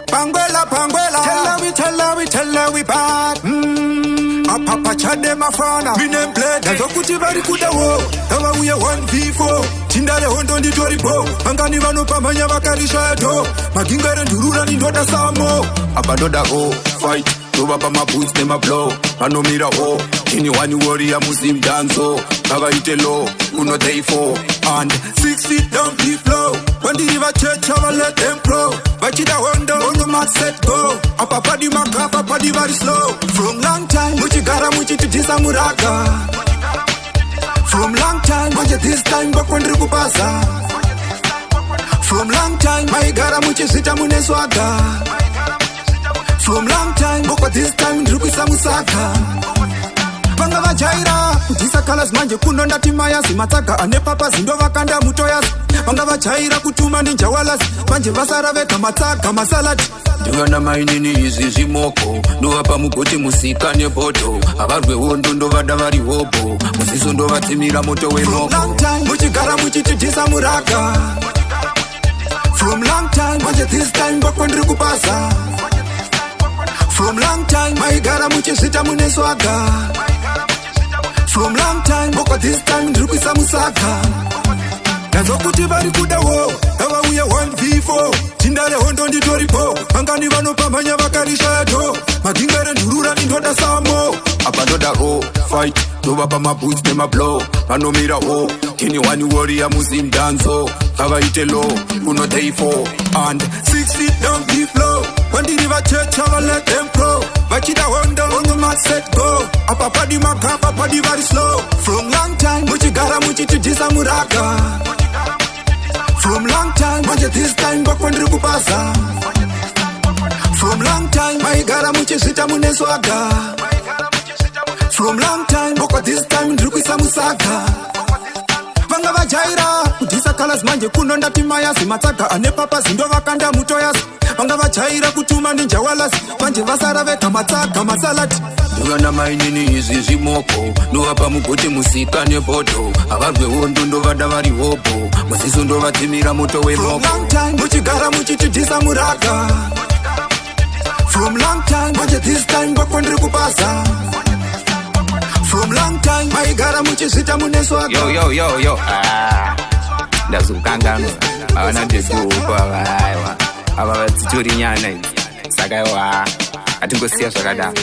Pangwela, Pangwela. Tell her we bad. A papa chade mafana. Minem play. Nazo kuti bari kuda wo. Kama uye 1v4. Chindale hondo nditori bo. Angani vano pamanya vakarisha edo. Magingare ndurura nindoda samo. Abandoda ho. Fight. Toba pa my boots, them a blow. I know me the ho. Anyone you worry, I must him dance so. Kaga ite low, uno day 4. And 6 feet down the flow. When the river church, I will let them pro. Vachida hondo, on the mat set go. Apa padi makapa, padi very slow. From long time, muchigara muchitisa muraga. From long time, but this time, bakondri kupasa. From long time, my gara muchisita muneswaga. From long time, but this time, Rukusa Musaka. Pangava Jaira, Tisa Kalas Manje Kunonda Timaya, Simataka, and Nepapa Zindova Kanda Mutoyas. Pangava Jaira Kutuma Ninjawalas, Manje Vasarave Kamataka Masalat. Dugana mainini izi moko. Nuapa mukoti musika nepoto. Abarwe wondo vadavari hopo. Musisondo vatimira moto we moko. From long time, Muchigara Muchitisa Muraka. From long time, but this time, Bakondri Kupasa. From long time, my gara muchesita muneswaga. From long time, but this time, Rukisa Musaka. Nazo kuti bari kuda wo. Kawa uye 1v4. Chindale hondo nditori po. Angani vano pamanya vakarisha edo. Magingare ndurura nindoda samo. Abandoda ho. Fight. Toba pa my boots, them a blow. I know me the ho. Anyone you worry, I must him dance so. Kaga ite low, uno day 4. And 6 feet down the flow. When the river church, I will let them pro. Vachida hondo, on the mat set go. Apa padi makapa, padi very slow. From long time, muchigara muchitisa muraga. From long time, but this time, bakondri kupasa. From long time, my gara muchesita muneswaga. From long time, but this time, Rukusa Musaka. Pangava Jaira, Tisa Kalas Manje Kunonda Timaya, Simataka, and Nepapa Zindova Kanda Mutoyas. Pangava Jaira Kutuma Ninjawalas, Manje Vasarave Kamataka Masalat. Dugana mainini izi moko. Nuapa mukoti musika nepoto. Abarwe wondo vadavari hopo. Musisondo vatimira moto we moko. From long time, Muchigara Muchitisa Muraga. From long time, but this time, Bakondri Kupasa. From long time, my gara muchesita muneswaga. Yo. Ndazukangano. Awana ndedu kwa aiwa. Aba turi nyana. Sagawa. Atingo siya sagada.